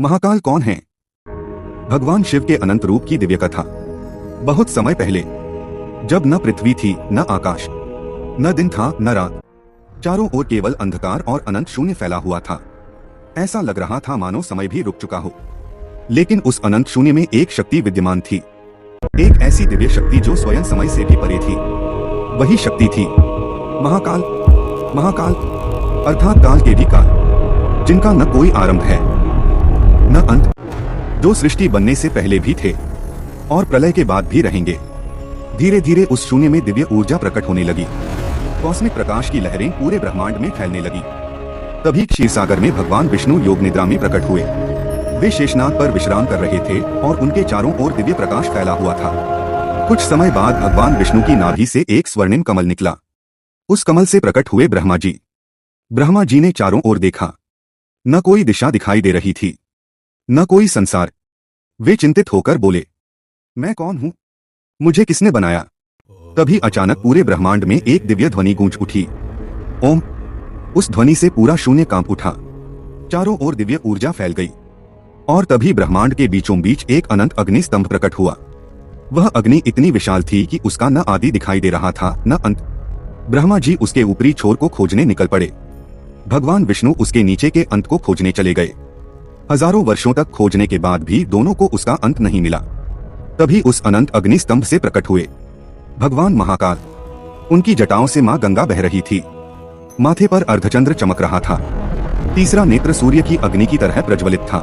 महाकाल कौन है? भगवान शिव के अनंत रूप की दिव्य कथा। बहुत समय पहले, जब न पृथ्वी थी, न आकाश, न दिन था, न रात, चारों ओर केवल अंधकार और अनंत शून्य फैला हुआ था। ऐसा लग रहा था मानो समय भी रुक चुका हो। लेकिन उस अनंत शून्य में एक शक्ति विद्यमान थी, एक ऐसी दिव्य शक्ति जो स्वयं समय से भी परे थी। वही शक्ति थी महाकाल। महाकाल अर्थात काल के भी काल, जिनका न कोई आरंभ है न अंत, जो सृष्टि बनने से पहले भी थे और प्रलय के बाद भी रहेंगे। धीरे धीरे उस शून्य में दिव्य ऊर्जा प्रकट होने लगी। कॉस्मिक प्रकाश की लहरें पूरे ब्रह्मांड में फैलने लगी। तभी क्षीरसागर में भगवान विष्णु योग निद्रा में प्रकट हुए। वे शेषनाग पर विश्राम कर रहे थे और उनके चारों ओर दिव्य प्रकाश फैला हुआ था। कुछ समय बाद भगवान विष्णु की नाभि से एक स्वर्णिम कमल निकला। उस कमल से प्रकट हुए ब्रह्मा जी। ब्रह्मा जी ने चारों ओर देखा। न कोई दिशा दिखाई दे रही थी, न कोई संसार। वे चिंतित होकर बोले, मैं कौन हूं? मुझे किसने बनाया? तभी अचानक पूरे ब्रह्मांड में एक दिव्य ध्वनि गूंज उठी, ओम। उस ध्वनि से पूरा शून्य कांप उठा। चारों ओर दिव्य ऊर्जा फैल गई और तभी ब्रह्मांड के बीचों बीच एक अनंत अग्नि स्तंभ प्रकट हुआ। वह अग्नि इतनी विशाल थी कि उसका न आदि दिखाई दे रहा था न अंत। ब्रह्मा जी उसके ऊपरी छोर को खोजने निकल पड़े। भगवान विष्णु उसके नीचे के अंत को खोजने चले गए। हजारों वर्षों तक खोजने के बाद भी दोनों को उसका अंत नहीं मिला। तभी उस अनंत अग्नि स्तंभ से प्रकट हुए भगवान महाकाल। उनकी जटाओं से मां गंगा बह रही थी। माथे पर अर्धचंद्र चमक रहा था। तीसरा नेत्र सूर्य की अग्नि की तरह प्रज्वलित था।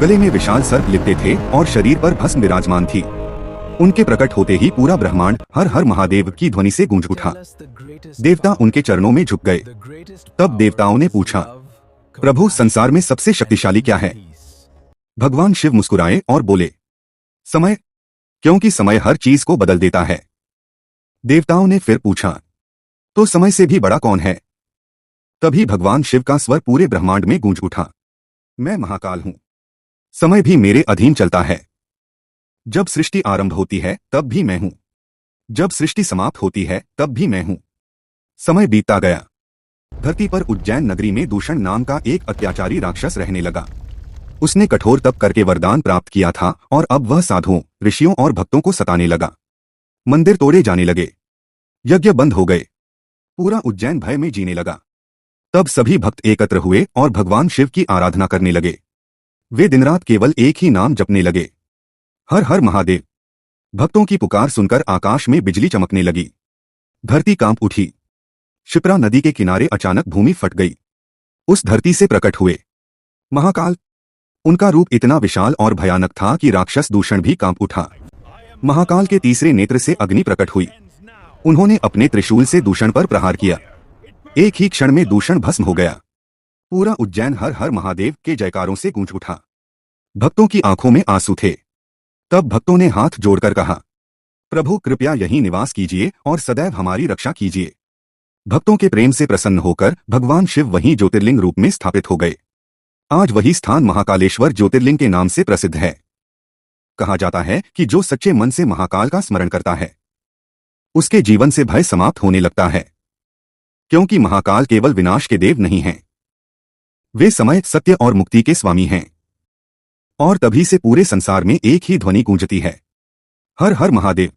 गले में विशाल सर्प लिपटे थे और शरीर पर भस्म विराजमान थी। उनके प्रकट होते ही पूरा ब्रह्मांड हर हर महादेव की ध्वनि से गूंज उठा। देवता उनके चरणों में झुक गए। तब देवताओं ने पूछा, प्रभु, संसार में सबसे शक्तिशाली क्या है? भगवान शिव मुस्कुराए और बोले, समय, क्योंकि समय हर चीज को बदल देता है। देवताओं ने फिर पूछा, तो समय से भी बड़ा कौन है? तभी भगवान शिव का स्वर पूरे ब्रह्मांड में गूंज उठा, मैं महाकाल हूं। समय भी मेरे अधीन चलता है। जब सृष्टि आरंभ होती है तब भी मैं हूं, जब सृष्टि समाप्त होती है तब भी मैं हूं। समय बीतता गया। धरती पर उज्जैन नगरी में दूषण नाम का एक अत्याचारी राक्षस रहने लगा। उसने कठोर तप करके वरदान प्राप्त किया था और अब वह साधुओं, ऋषियों और भक्तों को सताने लगा। मंदिर तोड़े जाने लगे, यज्ञ बंद हो गए, पूरा उज्जैन भय में जीने लगा। तब सभी भक्त एकत्र हुए और भगवान शिव की आराधना करने लगे। वे दिन रात केवल एक ही नाम जपने लगे, हर हर महादेव। भक्तों की पुकार सुनकर आकाश में बिजली चमकने लगी। धरती कांप उठी। क्षिप्रा नदी के किनारे अचानक भूमि फट गई। उस धरती से प्रकट हुए महाकाल। उनका रूप इतना विशाल और भयानक था कि राक्षस दूषण भी कांप उठा। महाकाल के तीसरे नेत्र से अग्नि प्रकट हुई। उन्होंने अपने त्रिशूल से दूषण पर प्रहार किया। एक ही क्षण में दूषण भस्म हो गया। पूरा उज्जैन हर हर महादेव के जयकारों से गूंज उठा। भक्तों की आंखों में आंसू थे। तब भक्तों ने हाथ जोड़कर कहा, प्रभु, कृपया यहीं निवास कीजिए और सदैव हमारी रक्षा कीजिए। भक्तों के प्रेम से प्रसन्न होकर भगवान शिव वहीं ज्योतिर्लिंग रूप में स्थापित हो गए। आज वही स्थान महाकालेश्वर ज्योतिर्लिंग के नाम से प्रसिद्ध है। कहा जाता है कि जो सच्चे मन से महाकाल का स्मरण करता है, उसके जीवन से भय समाप्त होने लगता है। क्योंकि महाकाल केवल विनाश के देव नहीं हैं, वे समय, सत्य और मुक्ति के स्वामी हैं। और तभी से पूरे संसार में एक ही ध्वनि गूंजती है, हर हर महादेव।